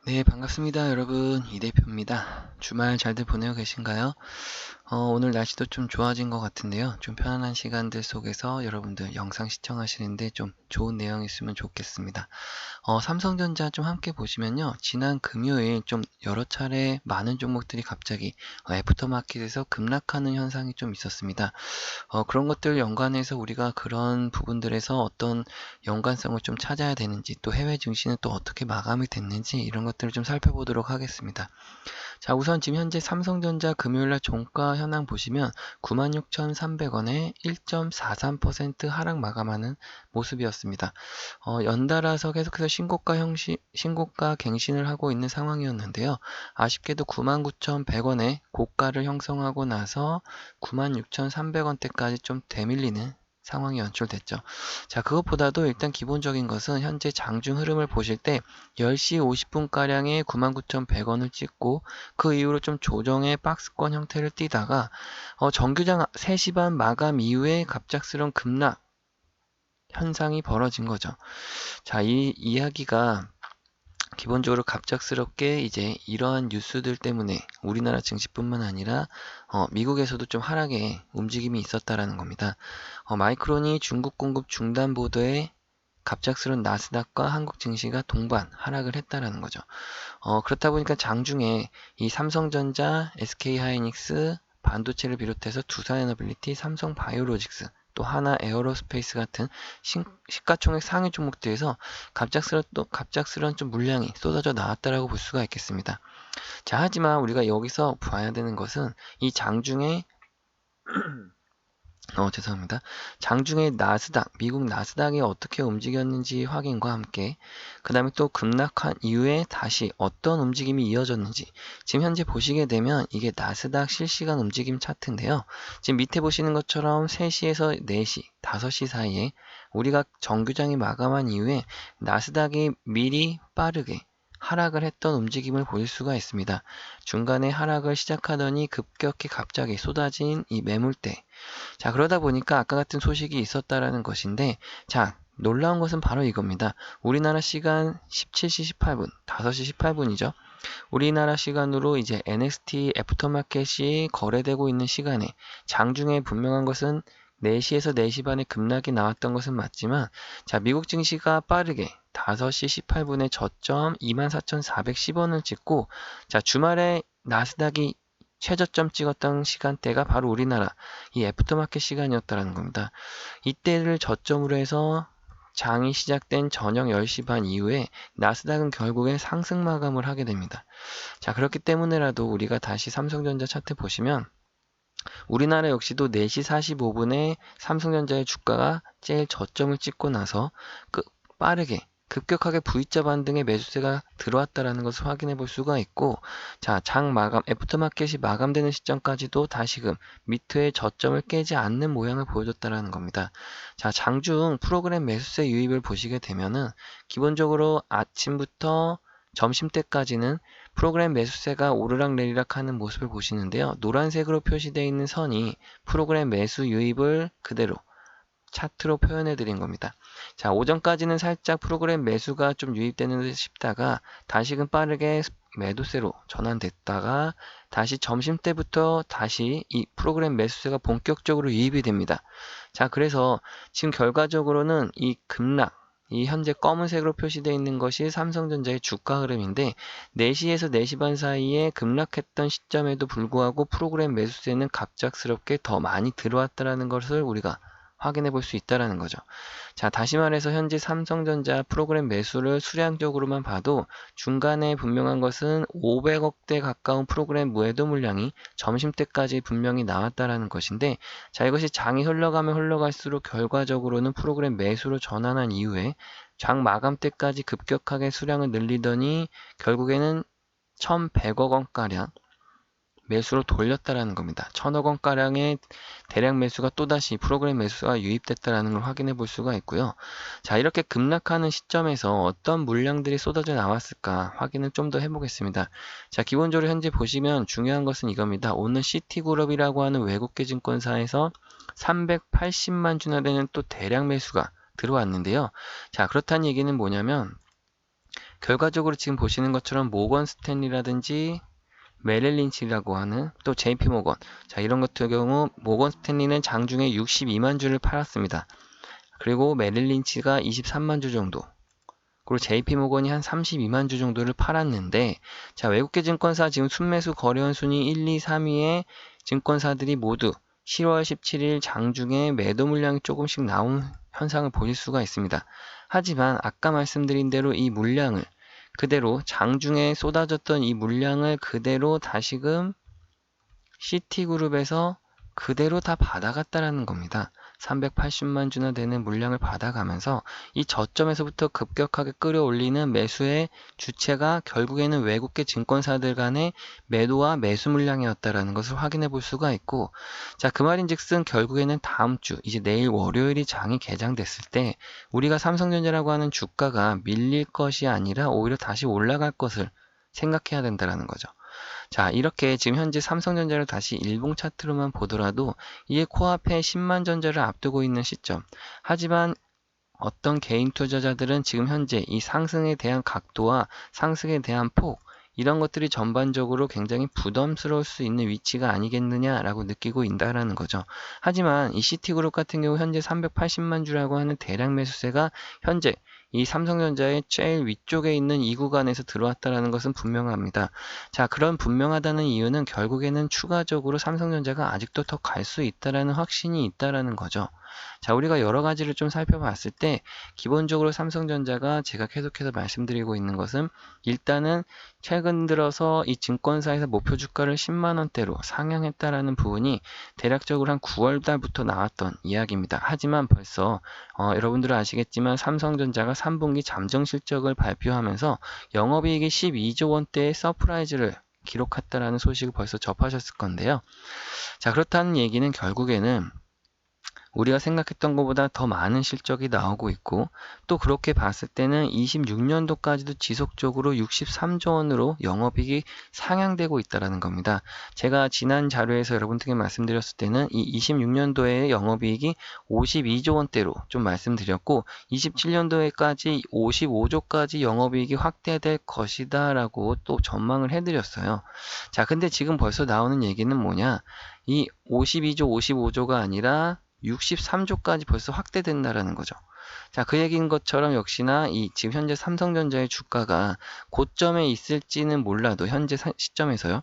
네, 반갑습니다, 여러분. 이 대표입니다. 주말 잘들 보내고 계신가요? 오늘 날씨도 좀 좋아진 것 같은데요. 좀 편안한 시간들 속에서 여러분들 영상 시청하시는데 좀 좋은 내용 있으면 좋겠습니다. 삼성전자 좀 함께 보시면요. 지난 금요일 좀 여러 차례 많은 종목들이 갑자기 애프터마켓에서 급락하는 현상이 좀 있었습니다. 그런 것들 연관해서 우리가 그런 부분들에서 어떤 연관성을 좀 찾아야 되는지, 또 해외 증시는 또 어떻게 마감이 됐는지 이런 것들을 좀 살펴보도록 하겠습니다. 자, 우선 지금 현재 삼성전자 금요일날 종가 현황 보시면 96,300원에 1.43% 하락 마감하는 모습이었습니다. 연달아서 계속해서 신고가 갱신을 하고 있는 상황이었는데요. 아쉽게도 99,100원에 고가를 형성하고 나서 96,300원대까지 좀 되밀리는 상황이 연출됐죠. 자, 그것보다도 일단 기본적인 것은 현재 장중 흐름을 보실 때 10시 50분가량에 99,100원을 찍고 그 이후로 좀 조정의 박스권 형태를 띠다가 정규장 3시 반 마감 이후에 갑작스러운 급락 현상이 벌어진 거죠. 자, 이 이야기가 기본적으로 갑작스럽게 이제 이러한 뉴스들 때문에 우리나라 증시뿐만 아니라 미국에서도 좀 하락의 움직임이 있었다라는 겁니다. 마이크론이 중국 공급 중단 보도에 갑작스러운 나스닥과 한국 증시가 동반 하락을 했다라는 거죠. 그렇다 보니까 장중에 이 삼성전자, SK하이닉스, 반도체를 비롯해서 두산에너빌리티, 삼성바이오로직스, 또 하나 에어로스페이스 같은 시가총액 상위 종목들에서 갑작스러운 좀 물량이 쏟아져 나왔다라고 볼 수가 있겠습니다. 자, 하지만 우리가 여기서 봐야 되는 것은 이 장중에 죄송합니다. 장중에 미국 나스닥이 어떻게 움직였는지 확인과 함께, 그 다음에 또 급락한 이후에 다시 어떤 움직임이 이어졌는지, 지금 현재 보시게 되면 이게 나스닥 실시간 움직임 차트인데요. 지금 밑에 보시는 것처럼 3시에서 4시, 5시 사이에 우리가 정규장이 마감한 이후에 나스닥이 미리 빠르게 하락을 했던 움직임을 보일 수가 있습니다. 중간에 하락을 시작하더니 급격히 갑자기 쏟아진 이 매물대, 자, 그러다 보니까 아까 같은 소식이 있었다라는 것인데, 자, 놀라운 것은 바로 이겁니다. 우리나라 시간 17시 18분, 5시 18분이죠. 우리나라 시간으로 이제 NXT 애프터마켓이 거래되고 있는 시간에 장중에 분명한 것은 4시에서 4시 반에 급락이 나왔던 것은 맞지만, 자, 미국 증시가 빠르게 5시 18분에 저점 24,410원을 찍고, 자, 주말에 나스닥이 최저점 찍었던 시간대가 바로 우리나라 이 애프터마켓 시간이었다는 겁니다. 이때를 저점으로 해서 장이 시작된 저녁 10시 반 이후에 나스닥은 결국엔 상승 마감을 하게 됩니다. 자, 그렇기 때문에라도 우리가 다시 삼성전자 차트 보시면 우리나라 역시도 4시 45분에 삼성전자의 주가가 제일 저점을 찍고 나서 빠르게 급격하게 V자 반등의 매수세가 들어왔다라는 것을 확인해 볼 수가 있고, 자, 장 마감, 애프터마켓이 마감되는 시점까지도 다시금 밑의 저점을 깨지 않는 모양을 보여줬다라는 겁니다. 자, 장중 프로그램 매수세 유입을 보시게 되면은 기본적으로 아침부터 점심때까지는 프로그램 매수세가 오르락내리락 하는 모습을 보시는데요. 노란색으로 표시되어 있는 선이 프로그램 매수 유입을 그대로 차트로 표현해 드린 겁니다. 자, 오전까지는 살짝 프로그램 매수가 좀 유입되는 듯 싶다가 다시금 빠르게 매도세로 전환됐다가 다시 점심때부터 다시 이 프로그램 매수세가 본격적으로 유입이 됩니다. 자, 그래서 지금 결과적으로는 이 급락, 이 현재 검은색으로 표시되어 있는 것이 삼성전자의 주가 흐름인데 4시에서 4시 반 사이에 급락했던 시점에도 불구하고 프로그램 매수세는 갑작스럽게 더 많이 들어왔다는 것을 우리가 확인해 볼 수 있다는 거죠. 자, 다시 말해서 현재 삼성전자 프로그램 매수를 수량적으로만 봐도 중간에 분명한 것은 500억대 가까운 프로그램 무해도 물량이 점심때까지 분명히 나왔다라는 것인데, 자, 이것이 장이 흘러가면 흘러갈수록 결과적으로는 프로그램 매수로 전환한 이후에 장 마감 때까지 급격하게 수량을 늘리더니 결국에는 1,100억 원가량 매수로 돌렸다라는 겁니다. 1,000억 원가량의 대량 매수가 또다시 프로그램 매수가 유입됐다라는 걸 확인해 볼 수가 있고요. 자, 이렇게 급락하는 시점에서 어떤 물량들이 쏟아져 나왔을까 확인을 좀 더 해보겠습니다. 자, 기본적으로 현재 보시면 중요한 것은 이겁니다. 오늘 시티그룹이라고 하는 외국계 증권사에서 380만 주나 되는 또 대량 매수가 들어왔는데요. 자, 그렇다는 얘기는 뭐냐면 결과적으로 지금 보시는 것처럼 모건 스탠리라든지 메릴 린치라고 하는 또 JP 모건, 자 이런 같은 경우 모건 스탠리는 장중에 62만 주를 팔았습니다. 그리고 메릴 린치가 23만 주 정도, 그리고 JP 모건이 한 32만 주 정도를 팔았는데, 자 외국계 증권사 지금 순매수 거래원 순위 1, 2, 3위의 증권사들이 모두 10월 17일 장중에 매도 물량이 조금씩 나온 현상을 보실 수가 있습니다. 하지만 아까 말씀드린 대로 이 물량을 그대로 장중에 쏟아졌던 이 물량을 그대로 다시금 시티그룹에서 그대로 다 받아갔다라는 겁니다. 380만 주나 되는 물량을 받아가면서 이 저점에서부터 급격하게 끌어올리는 매수의 주체가 결국에는 외국계 증권사들 간의 매도와 매수 물량이었다라는 것을 확인해 볼 수가 있고, 자, 그 말인즉슨 결국에는 다음 주 이제 내일 월요일이 장이 개장됐을 때 우리가 삼성전자라고 하는 주가가 밀릴 것이 아니라 오히려 다시 올라갈 것을 생각해야 된다라는 거죠. 자, 이렇게 지금 현재 삼성전자를 다시 일봉 차트로만 보더라도 이게 코앞에 10만 전자를 앞두고 있는 시점. 하지만 어떤 개인 투자자들은 지금 현재 이 상승에 대한 각도와 상승에 대한 폭, 이런 것들이 전반적으로 굉장히 부담스러울 수 있는 위치가 아니겠느냐라고 느끼고 있다라는 거죠. 하지만 이 시티그룹 같은 경우 현재 380만 주라고 하는 대량 매수세가 현재 이 삼성전자의 제일 위쪽에 있는 이 구간에서 들어왔다는 것은 분명합니다. 자, 그런 분명하다는 이유는 결국에는 추가적으로 삼성전자가 아직도 더 갈 수 있다는 확신이 있다는 거죠. 자, 우리가 여러 가지를 좀 살펴봤을 때 기본적으로 삼성전자가 제가 계속해서 말씀드리고 있는 것은 일단은 최근 들어서 이 증권사에서 목표 주가를 10만 원대로 상향했다라는 부분이 대략적으로 한 9월 달부터 나왔던 이야기입니다. 하지만 벌써 여러분들은 아시겠지만 삼성전자가 3분기 잠정 실적을 발표하면서 영업이익이 12조 원대의 서프라이즈를 기록했다라는 소식을 벌써 접하셨을 건데요. 자, 그렇다는 얘기는 결국에는 우리가 생각했던 것보다 더 많은 실적이 나오고 있고, 또 그렇게 봤을 때는 26년도까지도 지속적으로 63조 원으로 영업이익이 상향되고 있다는 겁니다. 제가 지난 자료에서 여러분들께 말씀드렸을 때는 이 26년도에 영업이익이 52조 원대로 좀 말씀드렸고, 27년도에까지 55조까지 영업이익이 확대될 것이다 라고 또 전망을 해드렸어요. 자, 근데 지금 벌써 나오는 얘기는 뭐냐, 이 52조, 55조가 아니라 63조까지 벌써 확대된다라는 거죠. 자, 그 얘기인 것처럼 역시나 이 지금 현재 삼성전자의 주가가 고점에 있을지는 몰라도 현재 시점에서요.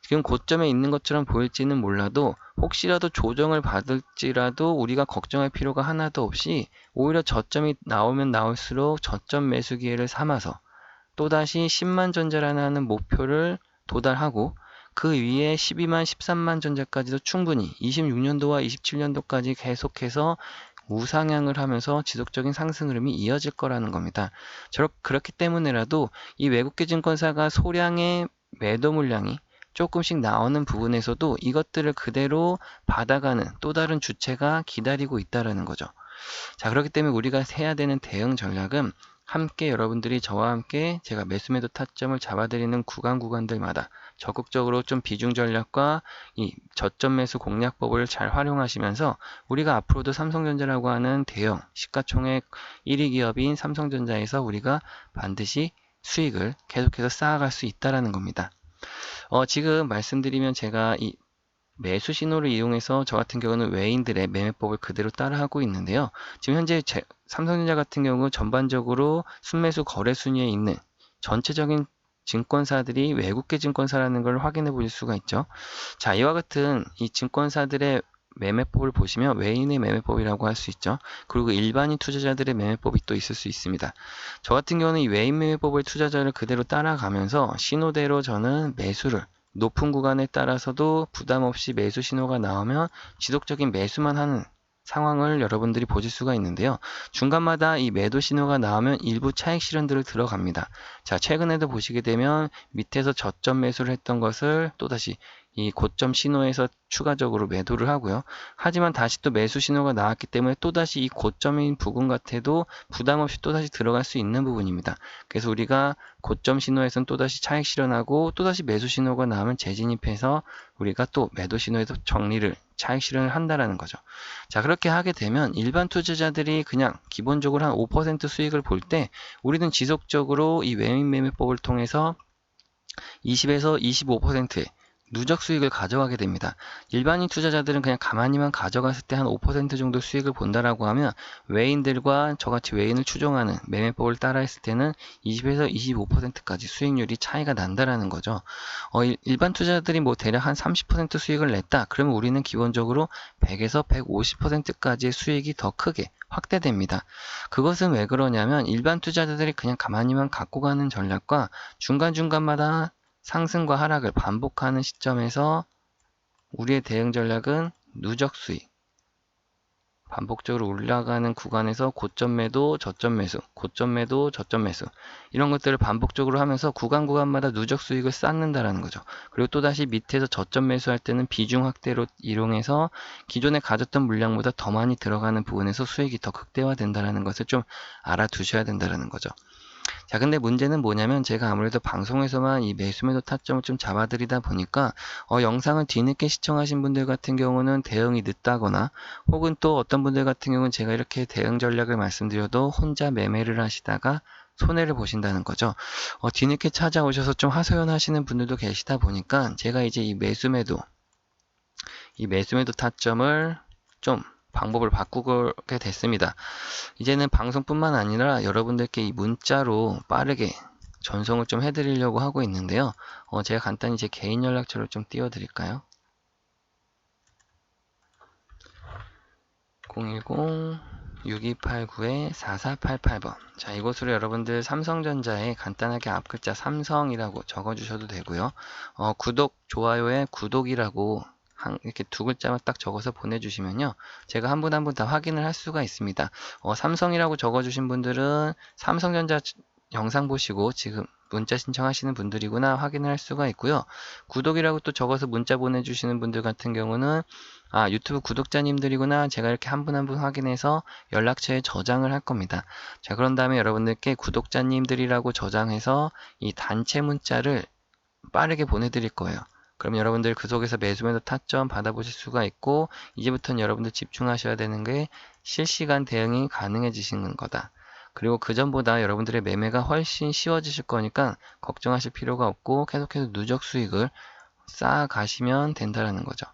지금 고점에 있는 것처럼 보일지는 몰라도 혹시라도 조정을 받을지라도 우리가 걱정할 필요가 하나도 없이 오히려 저점이 나오면 나올수록 저점 매수 기회를 삼아서 또다시 10만 전자라는 목표를 도달하고 그 위에 12만, 13만 전자까지도 충분히 26년도와 27년도까지 계속해서 우상향을 하면서 지속적인 상승 흐름이 이어질 거라는 겁니다. 그렇기 때문에라도 이 외국계 증권사가 소량의 매도 물량이 조금씩 나오는 부분에서도 이것들을 그대로 받아가는 또 다른 주체가 기다리고 있다는 거죠. 자, 그렇기 때문에 우리가 해야 되는 대응 전략은 함께 여러분들이 저와 함께 제가 매수매도 타점을 잡아드리는 구간들마다 적극적으로 좀 비중 전략과 이 저점 매수 공략법을 잘 활용하시면서 우리가 앞으로도 삼성전자라고 하는 대형 시가총액 1위 기업인 삼성전자에서 우리가 반드시 수익을 계속해서 쌓아갈 수 있다는 겁니다. 지금 말씀드리면 제가 이 매수 신호를 이용해서 저 같은 경우는 외인들의 매매법을 그대로 따라하고 있는데요. 지금 현재 삼성전자 같은 경우 전반적으로 순매수 거래 순위에 있는 전체적인 증권사들이 외국계 증권사라는 걸 확인해 볼 수가 있죠. 자, 이와 같은 이 증권사들의 매매법을 보시면 외인의 매매법이라고 할 수 있죠. 그리고 일반인 투자자들의 매매법이 또 있을 수 있습니다. 저 같은 경우는 이 외인 매매법의 투자자를 그대로 따라가면서 신호대로 저는 매수를 높은 구간에 따라서도 부담 없이 매수 신호가 나오면 지속적인 매수만 하는 상황을 여러분들이 보실 수가 있는데요. 중간마다 이 매도 신호가 나오면 일부 차익 실현들을 들어갑니다. 자, 최근에도 보시게 되면 밑에서 저점 매수를 했던 것을 또다시 이 고점 신호에서 추가적으로 매도를 하고요. 하지만 다시 또 매수 신호가 나왔기 때문에 또다시 이 고점인 부분 같아도 부담 없이 또다시 들어갈 수 있는 부분입니다. 그래서 우리가 고점 신호에서는 또다시 차익 실현하고 또다시 매수 신호가 나오면 재진입해서 우리가 또 매도 신호에서 정리를 차익 실현을 한다라는 거죠. 자, 그렇게 하게 되면 일반 투자자들이 그냥 기본적으로 한 5% 수익을 볼 때 우리는 지속적으로 이 외인 매매법을 통해서 20에서 25%의 누적 수익을 가져가게 됩니다. 일반인 투자자들은 그냥 가만히만 가져갔을 때 한 5% 정도 수익을 본다라고 하면 외인들과 저같이 외인을 추종하는 매매법을 따라했을 때는 20에서 25%까지 수익률이 차이가 난다라는 거죠. 일반 투자자들이 뭐 대략 한 30% 수익을 냈다. 그러면 우리는 기본적으로 100에서 150%까지의 수익이 더 크게 확대됩니다. 그것은 왜 그러냐면 일반 투자자들이 그냥 가만히만 갖고 가는 전략과 중간중간마다 상승과 하락을 반복하는 시점에서 우리의 대응 전략은 누적 수익, 반복적으로 올라가는 구간에서 고점 매도, 저점 매수, 고점 매도, 저점 매수 이런 것들을 반복적으로 하면서 구간마다 누적 수익을 쌓는다라는 거죠. 그리고 또다시 밑에서 저점 매수할 때는 비중 확대로 이용해서 기존에 가졌던 물량보다 더 많이 들어가는 부분에서 수익이 더 극대화된다는 것을 좀 알아두셔야 된다는 거죠. 자, 근데 문제는 뭐냐면 제가 아무래도 방송에서만 이 매수매도 타점을 좀 잡아드리다 보니까 영상을 뒤늦게 시청하신 분들 같은 경우는 대응이 늦다거나 혹은 또 어떤 분들 같은 경우는 제가 이렇게 대응 전략을 말씀드려도 혼자 매매를 하시다가 손해를 보신다는 거죠. 뒤늦게 찾아오셔서 좀 하소연하시는 분들도 계시다 보니까 제가 이제 이 매수매도 타점을 좀 방법을 바꾸게 됐습니다. 이제는 방송뿐만 아니라 여러분들께 이 문자로 빠르게 전송을 좀 해드리려고 하고 있는데요. 제가 간단히 제 개인 연락처를 좀 띄워드릴까요? 010-6289-4488번. 자, 이곳으로 여러분들 삼성전자에 간단하게 앞글자 삼성이라고 적어주셔도 되고요. 구독, 좋아요에 구독이라고 이렇게 두 글자만 딱 적어서 보내주시면요. 제가 한 분 한 분 다 확인을 할 수가 있습니다. 삼성이라고 적어주신 분들은 삼성전자 영상 보시고 지금 문자 신청하시는 분들이구나 확인을 할 수가 있고요. 구독이라고 또 적어서 문자 보내주시는 분들 같은 경우는 유튜브 구독자님들이구나 제가 이렇게 한 분 한 분 확인해서 연락처에 저장을 할 겁니다. 자, 그런 다음에 여러분들께 구독자님들이라고 저장해서 이 단체 문자를 빠르게 보내드릴 거예요. 그럼 여러분들 그 속에서 매수매도 타점 받아보실 수가 있고 이제부터는 여러분들 집중하셔야 되는 게 실시간 대응이 가능해지시는 거다. 그리고 그 전보다 여러분들의 매매가 훨씬 쉬워지실 거니까 걱정하실 필요가 없고 계속해서 누적 수익을 쌓아가시면 된다는 거죠.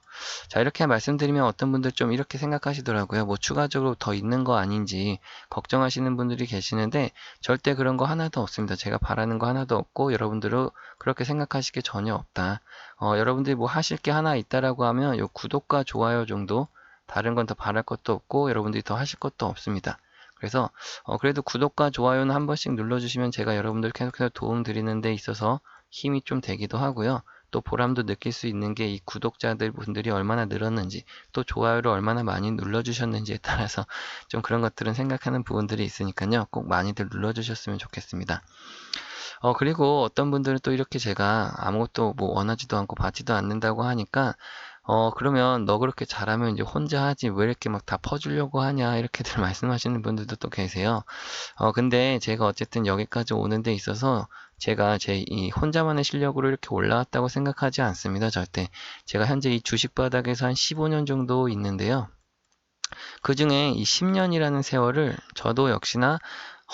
자, 이렇게 말씀드리면 어떤 분들 좀 이렇게 생각하시더라고요. 뭐 추가적으로 더 있는 거 아닌지 걱정하시는 분들이 계시는데 절대 그런 거 하나도 없습니다. 제가 바라는 거 하나도 없고 여러분들은 그렇게 생각하실 게 전혀 없다. 여러분들이 뭐 하실 게 하나 있다라고 하면 요 구독과 좋아요 정도 다른 건 더 바랄 것도 없고 여러분들이 더 하실 것도 없습니다. 그래서 그래도 구독과 좋아요는 한 번씩 눌러주시면 제가 여러분들 계속해서 도움 드리는 데 있어서 힘이 좀 되기도 하고요. 또 보람도 느낄 수 있는 게 이 구독자들 분들이 얼마나 늘었는지 또 좋아요를 얼마나 많이 눌러주셨는지에 따라서 좀 그런 것들은 생각하는 부분들이 있으니까요. 꼭 많이들 눌러주셨으면 좋겠습니다. 그리고 어떤 분들은 또 이렇게 제가 아무것도 뭐 원하지도 않고 받지도 않는다고 하니까 그러면 너 그렇게 잘하면 이제 혼자 하지 왜 이렇게 막 다 퍼주려고 하냐 이렇게들 말씀하시는 분들도 또 계세요. 근데 제가 어쨌든 여기까지 오는 데 있어서 제가 제 이 혼자만의 실력으로 이렇게 올라왔다고 생각하지 않습니다. 절대. 제가 현재 이 주식 바닥에서 한 15년 정도 있는데요. 그 중에 이 10년이라는 세월을 저도 역시나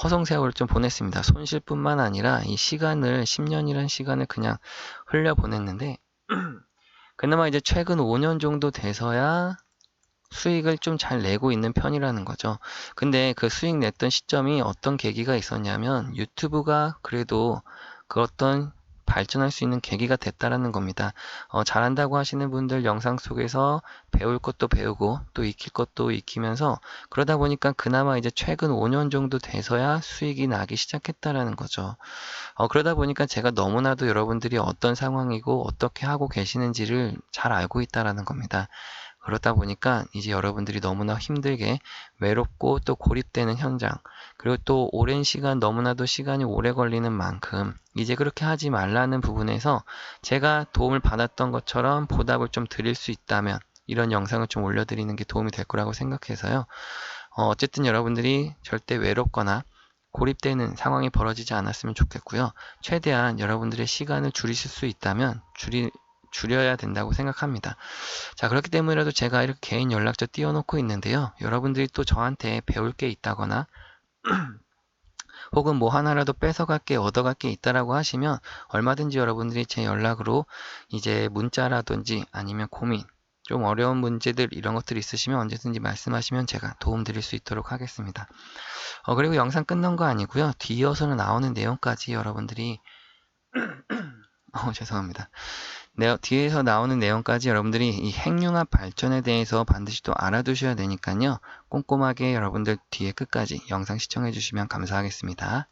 허송 세월을 좀 보냈습니다. 손실뿐만 아니라 이 시간을 10년이라는 시간을 그냥 흘려 보냈는데 그나마 이제 최근 5년 정도 돼서야 수익을 좀 잘 내고 있는 편이라는 거죠. 근데 그 수익 냈던 시점이 어떤 계기가 있었냐면 유튜브가 그래도 그 어떤 발전할 수 있는 계기가 됐다라는 겁니다. 잘한다고 하시는 분들 영상 속에서 배울 것도 배우고 또 익힐 것도 익히면서 그러다 보니까 그나마 이제 최근 5년 정도 돼서야 수익이 나기 시작했다라는 거죠. 그러다 보니까 제가 너무나도 여러분들이 어떤 상황이고 어떻게 하고 계시는지를 잘 알고 있다라는 겁니다. 그렇다 보니까 이제 여러분들이 너무나 힘들게 외롭고 또 고립되는 현장, 그리고 또 오랜 시간, 너무나도 시간이 오래 걸리는 만큼 이제 그렇게 하지 말라는 부분에서 제가 도움을 받았던 것처럼 보답을 좀 드릴 수 있다면 이런 영상을 좀 올려드리는 게 도움이 될 거라고 생각해서요. 어쨌든 여러분들이 절대 외롭거나 고립되는 상황이 벌어지지 않았으면 좋겠고요. 최대한 여러분들의 시간을 줄이실 수 있다면 줄여야 된다고 생각합니다. 자, 그렇기 때문이라도 제가 이렇게 개인 연락처 띄워놓고 있는데요. 여러분들이 또 저한테 배울 게 있다거나 혹은 뭐 하나라도 뺏어갈 게, 얻어갈 게 있다라고 하시면 얼마든지 여러분들이 제 연락으로 이제 문자라든지 아니면 고민, 좀 어려운 문제들 이런 것들이 있으시면 언제든지 말씀하시면 제가 도움 드릴 수 있도록 하겠습니다. 그리고 영상 끝난 거 아니고요. 뒤이어서는 나오는 내용까지 여러분들이 죄송합니다. 뒤에서 나오는 내용까지 여러분들이 이 핵융합 발전에 대해서 반드시 또 알아두셔야 되니까요. 꼼꼼하게 여러분들 뒤에 끝까지 영상 시청해 주시면 감사하겠습니다.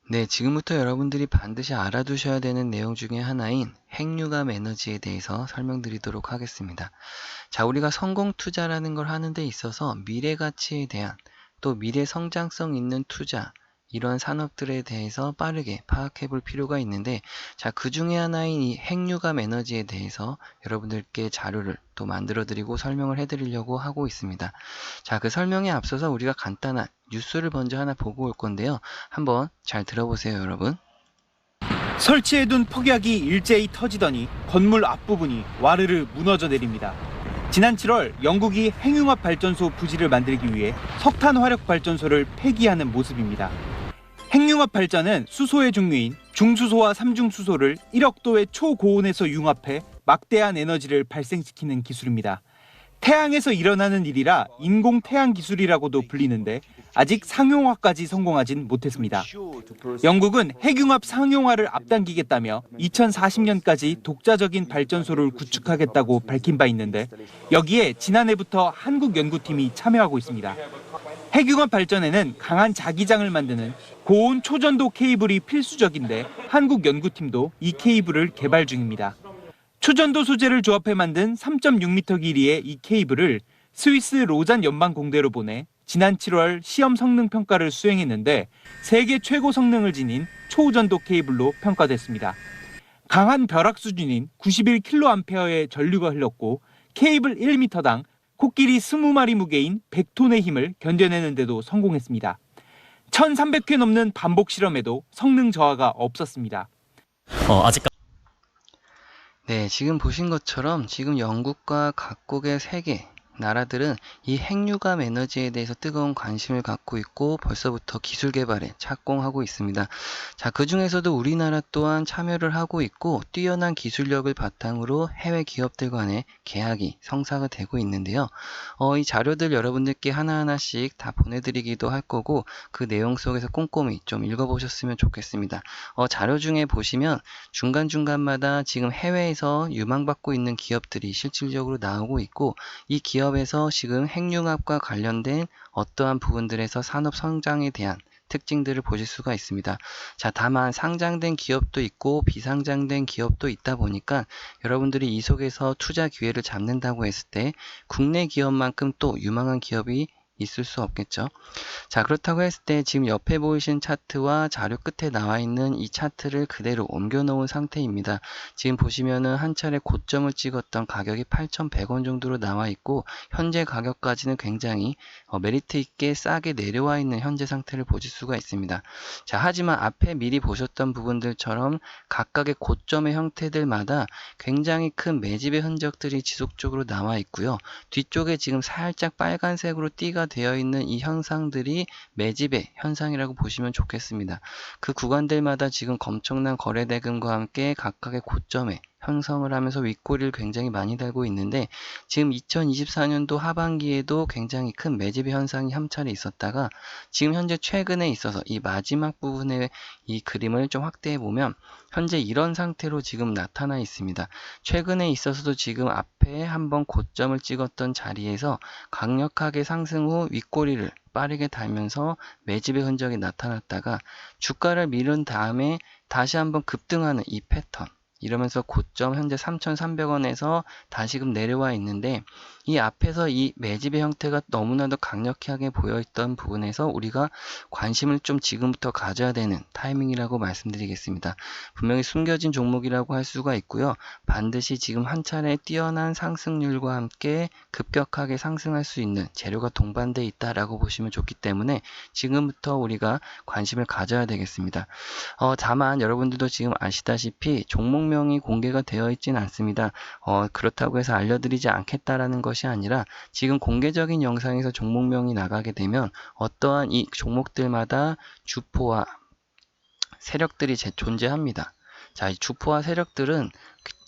네, 지금부터 여러분들이 반드시 알아두셔야 되는 내용 중에 하나인 핵융합 에너지에 대해서 설명드리도록 하겠습니다. 자, 우리가 성공 투자라는 걸 하는 데 있어서 미래 가치에 대한 또 미래 성장성 있는 투자, 이런 산업들에 대해서 빠르게 파악해 볼 필요가 있는데, 자, 그 중에 하나인 이 핵융합 에너지에 대해서 여러분들께 자료를 또 만들어 드리고 설명을 해 드리려고 하고 있습니다. 자, 그 설명에 앞서서 우리가 간단한 뉴스를 먼저 하나 보고 올 건데요. 한번 잘 들어보세요, 여러분. 설치해둔 폭약이 일제히 터지더니 건물 앞부분이 와르르 무너져 내립니다. 지난 7월 영국이 핵융합 발전소 부지를 만들기 위해 석탄 화력 발전소를 폐기하는 모습입니다. 핵융합 발전은 수소의 종류인 중수소와 삼중수소를 1억 도의 초고온에서 융합해 막대한 에너지를 발생시키는 기술입니다. 태양에서 일어나는 일이라 인공 태양 기술이라고도 불리는데 아직 상용화까지 성공하진 못했습니다. 영국은 핵융합 상용화를 앞당기겠다며 2040년까지 독자적인 발전소를 구축하겠다고 밝힌 바 있는데, 여기에 지난해부터 한국 연구팀이 참여하고 있습니다. 핵융합 발전에는 강한 자기장을 만드는 고온 초전도 케이블이 필수적인데 한국 연구팀도 이 케이블을 개발 중입니다. 초전도 소재를 조합해 만든 3.6m 길이의 이 케이블을 스위스 로잔 연방공대로 보내 지난 7월 시험 성능 평가를 수행했는데 세계 최고 성능을 지닌 초전도 케이블로 평가됐습니다. 강한 벼락 수준인 91kA의 전류가 흘렀고 케이블 1m당 코끼리 20마리 무게인 100톤의 힘을 견뎌내는 데도 성공했습니다. 1300회 넘는 반복 실험에도 성능 저하가 없었습니다. 네, 지금 보신 것처럼 지금 영국과 각국의 세계 나라들은 이 핵융합 에너지에 대해서 뜨거운 관심을 갖고 있고 벌써부터 기술 개발에 착공하고 있습니다. 자, 그 중에서도 우리나라 또한 참여를 하고 있고 뛰어난 기술력을 바탕으로 해외 기업들 간의 계약이 성사가 되고 있는데요. 이 자료들 여러분들께 하나하나씩 다 보내드리기도 할 거고 그 내용 속에서 꼼꼼히 좀 읽어보셨으면 좋겠습니다. 자료 중에 보시면 중간중간마다 지금 해외에서 유망받고 있는 기업들이 실질적으로 나오고 있고 이 기업에서 지금 핵융합과 관련된 어떠한 부분들에서 산업 성장에 대한 특징들을 보실 수가 있습니다. 자, 다만 상장된 기업도 있고 비상장된 기업도 있다 보니까 여러분들이 이 속에서 투자 기회를 잡는다고 했을 때 국내 기업만큼 또 유망한 기업이 있을 수 없겠죠. 자, 그렇다고 했을 때 지금 옆에 보이신 차트와 자료 끝에 나와 있는 이 차트를 그대로 옮겨 놓은 상태입니다. 지금 보시면은 한 차례 고점을 찍었던 가격이 8,100원 정도로 나와 있고 현재 가격까지는 굉장히 메리트 있게 싸게 내려와 있는 현재 상태를 보실 수가 있습니다. 자, 하지만 앞에 미리 보셨던 부분들처럼 각각의 고점의 형태들마다 굉장히 큰 매집의 흔적들이 지속적으로 나와 있고요. 뒤쪽에 지금 살짝 빨간색으로 띠가 되어 있는 이 현상들이 매집의 현상이라고 보시면 좋겠습니다. 그 구간들마다 지금 엄청난 거래 대금과 함께 각각의 고점에 형성을 하면서 윗꼬리를 굉장히 많이 달고 있는데 지금 2024년도 하반기에도 굉장히 큰 매집의 현상이 한 차례 있었다가 지금 현재 최근에 있어서 이 마지막 부분의 이 그림을 좀 확대해 보면 현재 이런 상태로 지금 나타나 있습니다. 최근에 있어서도 지금 앞에 한번 고점을 찍었던 자리에서 강력하게 상승 후 윗꼬리를 빠르게 달면서 매집의 흔적이 나타났다가 주가를 밀은 다음에 다시 한번 급등하는 이 패턴, 이러면서 고점 현재 3,300원에서 다시금 내려와 있는데, 이 앞에서 이 매집의 형태가 너무나도 강력하게 보여있던 부분에서 우리가 관심을 좀 지금부터 가져야 되는 타이밍이라고 말씀드리겠습니다. 분명히 숨겨진 종목이라고 할 수가 있고요. 반드시 지금 한 차례 뛰어난 상승률과 함께 급격하게 상승할 수 있는 재료가 동반되어 있다라고 보시면 좋기 때문에 지금부터 우리가 관심을 가져야 되겠습니다. 다만 여러분들도 지금 아시다시피 종목명이 공개가 되어 있지는 않습니다. 그렇다고 해서 알려드리지 않겠다라는 것이 아니라 지금 공개적인 영상에서 종목명이 나가게 되면 어떠한 이 종목들마다 주포와 세력들이 존재합니다. 자, 이 주포와 세력들은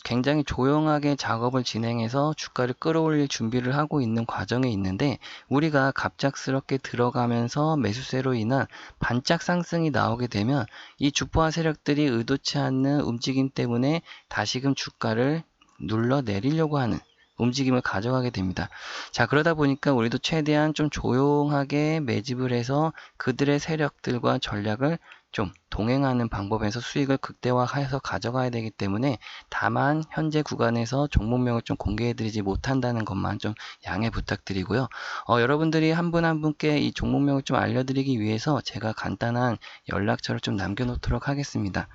굉장히 조용하게 작업을 진행해서 주가를 끌어올릴 준비를 하고 있는 과정에 있는데, 우리가 갑작스럽게 들어가면서 매수세로 인한 반짝 상승이 나오게 되면 이 주포와 세력들이 의도치 않는 움직임 때문에 다시금 주가를 눌러 내리려고 하는 움직임을 가져가게 됩니다. 자, 그러다 보니까 우리도 최대한 좀 조용하게 매집을 해서 그들의 세력들과 전략을 좀 동행하는 방법에서 수익을 극대화해서 가져가야 되기 때문에, 다만 현재 구간에서 종목명을 좀 공개해드리지 못한다는 것만 좀 양해 부탁드리고요. 여러분들이 한 분 한 분께 이 종목명을 좀 알려드리기 위해서 제가 간단한 연락처를 좀 남겨놓도록 하겠습니다.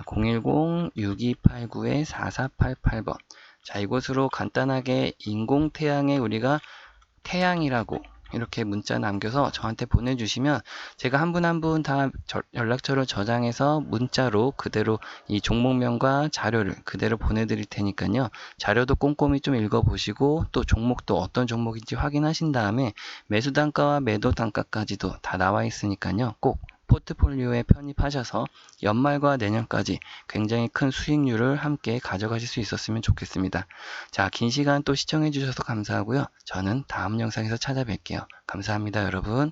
010-6289-4488번. 자, 이곳으로 간단하게 인공태양에 우리가 태양이라고 이렇게 문자 남겨서 저한테 보내주시면 제가 한 분 한 분 다 연락처를 저장해서 문자로 그대로 이 종목명과 자료를 그대로 보내드릴 테니까요. 자료도 꼼꼼히 좀 읽어보시고 또 종목도 어떤 종목인지 확인하신 다음에 매수 단가와 매도 단가까지도 다 나와 있으니까요. 꼭 포트폴리오에 편입하셔서 연말과 내년까지 굉장히 큰 수익률을 함께 가져가실 수 있었으면 좋겠습니다. 자, 긴 시간 또 시청해 주셔서 감사하고요. 저는 다음 영상에서 찾아뵐게요. 감사합니다, 여러분.